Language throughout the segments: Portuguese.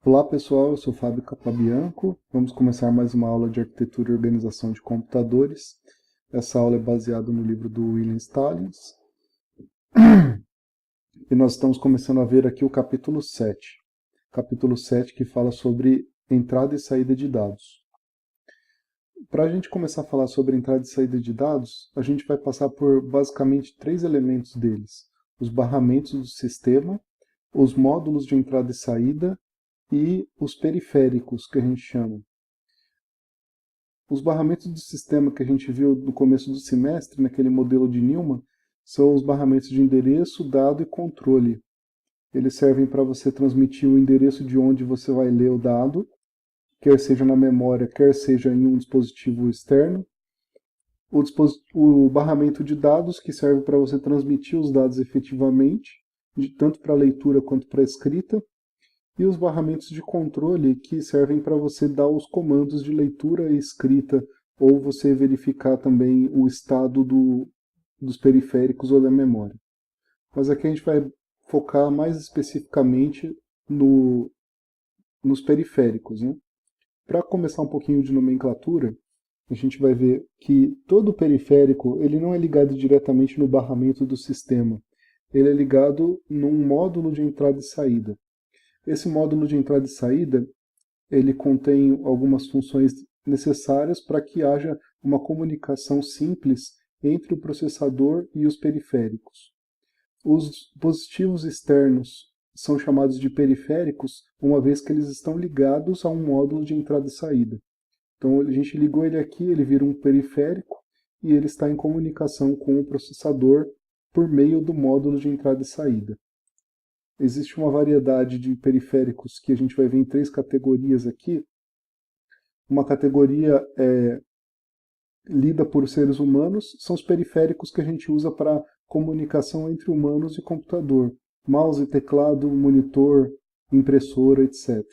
Olá pessoal, eu sou Fábio Capabianco. Vamos começar mais uma aula de arquitetura e organização de computadores. Essa aula é baseada no livro do William Stallings. E nós estamos começando a ver aqui o capítulo 7. Capítulo 7 que fala sobre entrada e saída de dados. Para a gente começar a falar sobre entrada e saída de dados, a gente vai passar por basicamente três elementos deles. Os barramentos do sistema, os módulos de entrada e saída e os periféricos, que a gente chama. Os barramentos do sistema que a gente viu no começo do semestre, naquele modelo de Newman, são os barramentos de endereço, dado e controle. Eles servem para você transmitir o endereço de onde você vai ler o dado, quer seja na memória, quer seja em um dispositivo externo. O barramento de dados, que serve para você transmitir os dados efetivamente, tanto para leitura quanto para escrita. E os barramentos de controle, que servem para você dar os comandos de leitura e escrita, ou você verificar também o estado dos periféricos ou da memória. Mas aqui a gente vai focar mais especificamente nos periféricos, né? Para começar um pouquinho de nomenclatura, a gente vai ver que todo periférico ele não é ligado diretamente no barramento do sistema. Ele é ligado num módulo de entrada e saída. Esse módulo de entrada e saída, ele contém algumas funções necessárias para que haja uma comunicação simples entre o processador e os periféricos. Os dispositivos externos são chamados de periféricos, uma vez que eles estão ligados a um módulo de entrada e saída. Então a gente ligou ele aqui, ele vira um periférico e ele está em comunicação com o processador por meio do módulo de entrada e saída. Existe uma variedade de periféricos que a gente vai ver em três categorias aqui. Uma categoria lida por seres humanos, são os periféricos que a gente usa para comunicação entre humanos e computador. Mouse, teclado, monitor, impressora, etc.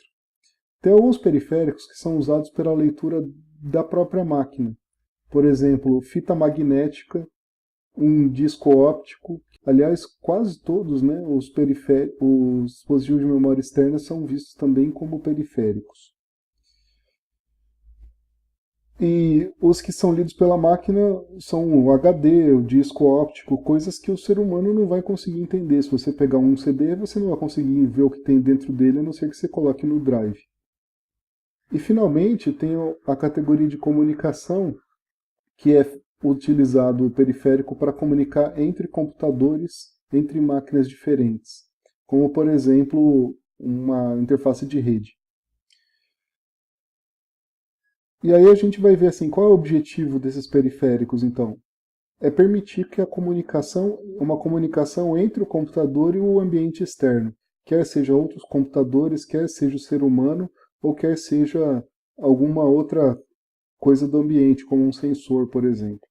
Tem alguns periféricos que são usados pela leitura da própria máquina. Por exemplo, fita magnética, um disco óptico. Aliás, quase todos, né, os dispositivos de memória externa são vistos também como periféricos. E os que são lidos pela máquina são o HD, o disco óptico, coisas que o ser humano não vai conseguir entender. Se você pegar um CD, você não vai conseguir ver o que tem dentro dele, a não ser que você coloque no drive. E finalmente tem a categoria de comunicação, que é utilizado o periférico para comunicar entre computadores, entre máquinas diferentes, como por exemplo uma interface de rede. E aí a gente vai ver assim, qual é o objetivo desses periféricos então? É permitir que uma comunicação entre o computador e o ambiente externo, quer seja outros computadores, quer seja o ser humano, ou quer seja alguma outra coisa do ambiente, como um sensor, por exemplo.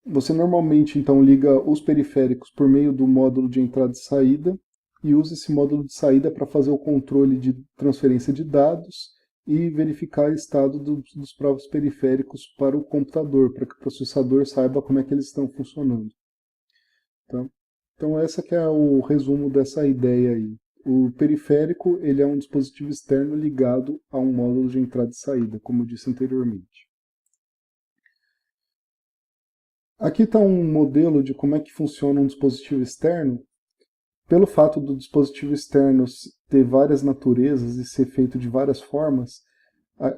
Você normalmente então liga os periféricos por meio do módulo de entrada e saída e usa esse módulo de saída para fazer o controle de transferência de dados e verificar o estado dos próprios periféricos para o computador, para que o processador saiba como é que eles estão funcionando. Tá? Então essa que é o resumo dessa ideia aí. O periférico ele é um dispositivo externo ligado a um módulo de entrada e saída, como eu disse anteriormente. Aqui está um modelo de como é que funciona um dispositivo externo. Pelo fato do dispositivo externo ter várias naturezas e ser feito de várias formas,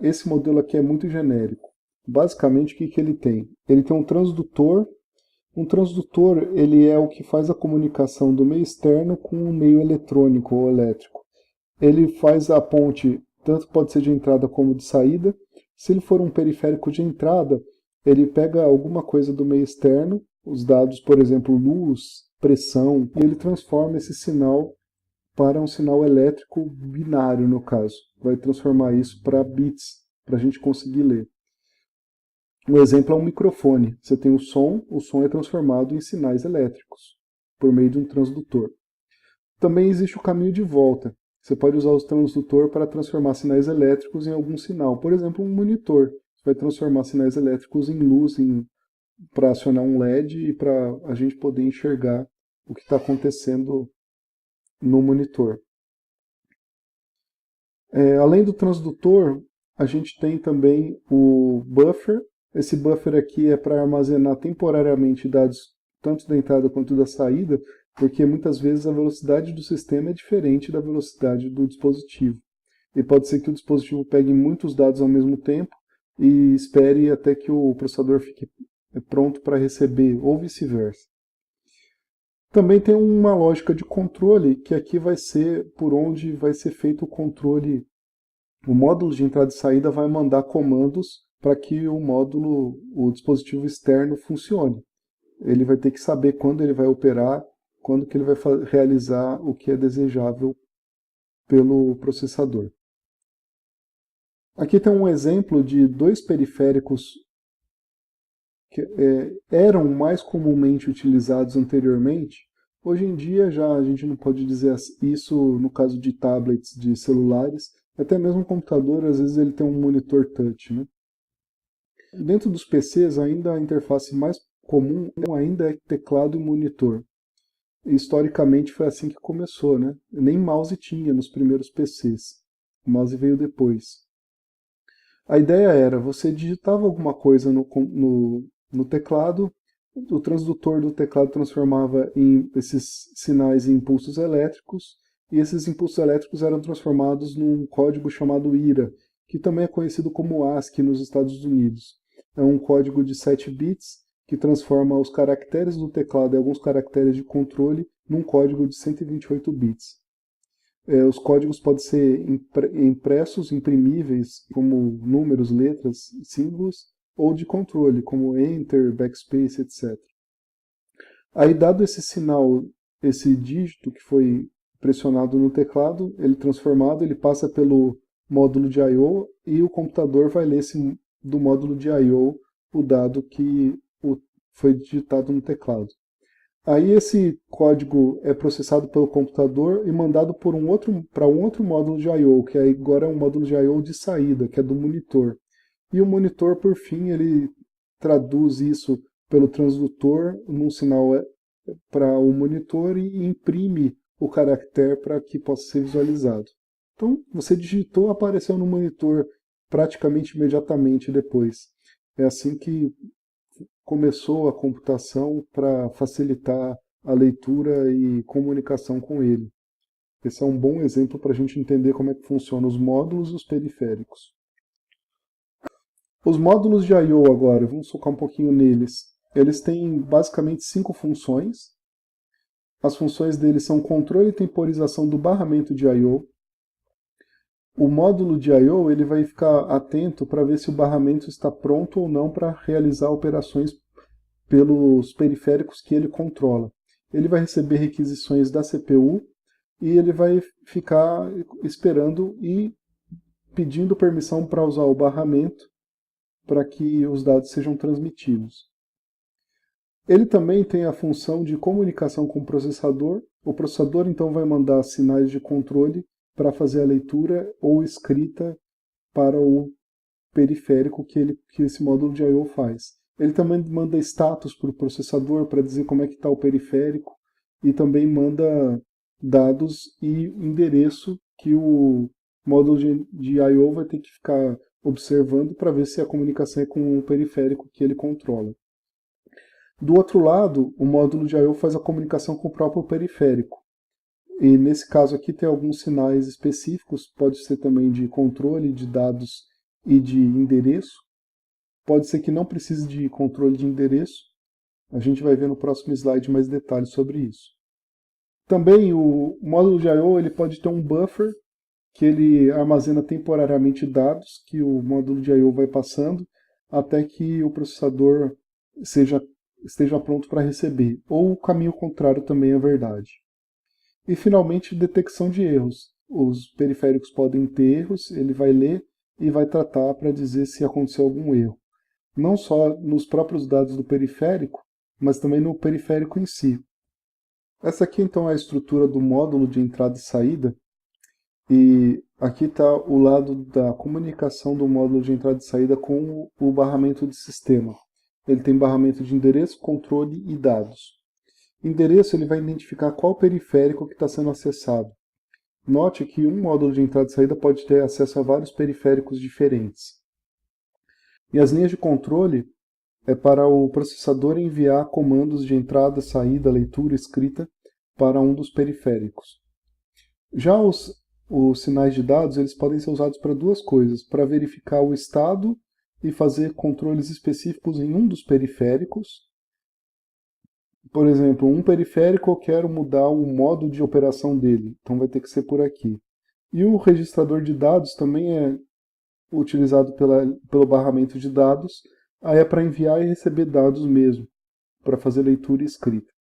esse modelo aqui é muito genérico. Basicamente, o que ele tem? Ele tem um transdutor. Um transdutor ele é o que faz a comunicação do meio externo com o meio eletrônico ou elétrico. Ele faz a ponte, tanto pode ser de entrada como de saída. Se ele for um periférico de entrada, ele pega alguma coisa do meio externo, os dados, por exemplo, luz, pressão, e ele transforma esse sinal para um sinal elétrico binário, no caso. Vai transformar isso para bits, para a gente conseguir ler. Um exemplo é um microfone. Você tem o som é transformado em sinais elétricos, por meio de um transdutor. Também existe o caminho de volta. Você pode usar o transdutor para transformar sinais elétricos em algum sinal. Por exemplo, um monitor. Você vai transformar sinais elétricos em luz para acionar um LED e para a gente poder enxergar o que está acontecendo no monitor. Além do transdutor, a gente tem também o buffer. Esse buffer aqui é para armazenar temporariamente dados tanto da entrada quanto da saída, porque muitas vezes a velocidade do sistema é diferente da velocidade do dispositivo. E pode ser que o dispositivo pegue muitos dados ao mesmo tempo e espere até que o processador fique pronto para receber, ou vice-versa. Também tem uma lógica de controle, que aqui vai ser por onde vai ser feito o controle. O módulo de entrada e saída vai mandar comandos para que o dispositivo externo funcione. Ele vai ter que saber quando ele vai operar, quando que ele vai realizar o que é desejável pelo processador. Aqui tem um exemplo de dois periféricos que eram mais comumente utilizados anteriormente. Hoje em dia já a gente não pode dizer isso no caso de tablets, de celulares, até mesmo o computador, às vezes ele tem um monitor touch, né? Dentro dos PCs, ainda a interface mais comum ainda é teclado e monitor. Historicamente foi assim que começou, né? Nem mouse tinha nos primeiros PCs. O mouse veio depois. A ideia era, você digitava alguma coisa no teclado, o transdutor do teclado transformava esses sinais em impulsos elétricos, e esses impulsos elétricos eram transformados num código chamado IRA, que também é conhecido como ASCII nos Estados Unidos. É um código de 7 bits que transforma os caracteres do teclado e alguns caracteres de controle num código de 128 bits. Os códigos podem ser impressos, imprimíveis, como números, letras, símbolos, ou de controle, como Enter, Backspace, etc. Aí, dado esse sinal, esse dígito que foi pressionado no teclado, ele transformado, ele passa pelo módulo de I/O e o computador vai ler do módulo de I/O o dado que foi digitado no teclado. Aí esse código é processado pelo computador e mandado para um outro módulo de I/O, que agora é um módulo de I/O de saída, que é do monitor. E o monitor, por fim, ele traduz isso pelo transdutor num sinal para o monitor e imprime o caractere para que possa ser visualizado. Então, você digitou, apareceu no monitor praticamente imediatamente depois. É assim que começou a computação para facilitar a leitura e comunicação com ele. Esse é um bom exemplo para a gente entender como é que funcionam os módulos e os periféricos. Os módulos de I/O agora, vamos focar um pouquinho neles. Eles têm basicamente 5 funções. As funções deles são controle e temporização do barramento de I/O. O módulo de I/O ele vai ficar atento para ver se o barramento está pronto ou não para realizar operações pelos periféricos que ele controla. Ele vai receber requisições da CPU e ele vai ficar esperando e pedindo permissão para usar o barramento para que os dados sejam transmitidos. Ele também tem a função de comunicação com o processador. O processador então vai mandar sinais de controle para fazer a leitura ou escrita para o periférico que esse módulo de I/O faz. Ele também manda status para o processador para dizer como é que está o periférico e também manda dados e endereço que o módulo de I/O vai ter que ficar observando para ver se a comunicação é com o periférico que ele controla. Do outro lado, o módulo de I/O faz a comunicação com o próprio periférico. E nesse caso aqui tem alguns sinais específicos, pode ser também de controle de dados e de endereço. Pode ser que não precise de controle de endereço. A gente vai ver no próximo slide mais detalhes sobre isso. Também o módulo de I/O ele pode ter um buffer que ele armazena temporariamente dados que o módulo de I/O vai passando até que o processador esteja pronto para receber. Ou o caminho contrário também é verdade. E finalmente, detecção de erros. Os periféricos podem ter erros, ele vai ler e vai tratar para dizer se aconteceu algum erro. Não só nos próprios dados do periférico, mas também no periférico em si. Essa aqui então é a estrutura do módulo de entrada e saída, e aqui está o lado da comunicação do módulo de entrada e saída com o barramento de sistema. Ele tem barramento de endereço, controle e dados. Endereço ele vai identificar qual periférico que está sendo acessado. Note que um módulo de entrada e saída pode ter acesso a vários periféricos diferentes. E as linhas de controle é para o processador enviar comandos de entrada, saída, leitura, escrita para um dos periféricos. Já os sinais de dados eles podem ser usados para duas coisas, para verificar o estado e fazer controles específicos em um dos periféricos. Por exemplo, um periférico eu quero mudar o modo de operação dele, então vai ter que ser por aqui. E o registrador de dados também é utilizado pelo barramento de dados, aí é para enviar e receber dados mesmo, para fazer leitura e escrita.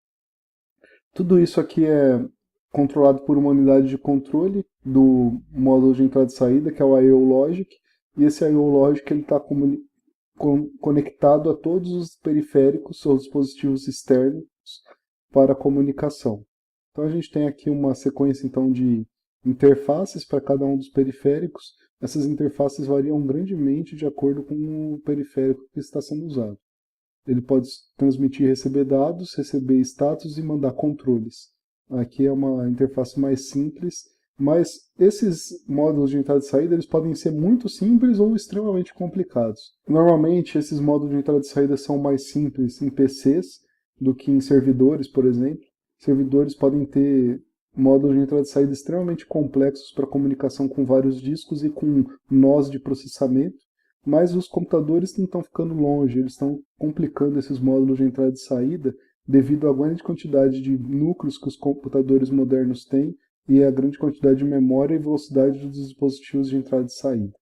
Tudo isso aqui é controlado por uma unidade de controle do módulo de entrada e saída, que é o I/O Logic, e esse I/O Logic está conectado a todos os periféricos ou dispositivos externos para comunicação. Então a gente tem aqui uma sequência então de interfaces para cada um dos periféricos. Essas interfaces variam grandemente de acordo com o periférico que está sendo usado. Ele pode transmitir e receber dados, receber status e mandar controles. Aqui é uma interface mais simples, mas esses módulos de entrada e saída eles podem ser muito simples ou extremamente complicados. Normalmente esses módulos de entrada e saída são mais simples em PCs do que em servidores, por exemplo. Servidores podem ter módulos de entrada e saída extremamente complexos para comunicação com vários discos e com nós de processamento, mas os computadores não estão ficando longe, eles estão complicando esses módulos de entrada e saída devido à grande quantidade de núcleos que os computadores modernos têm e à grande quantidade de memória e velocidade dos dispositivos de entrada e saída.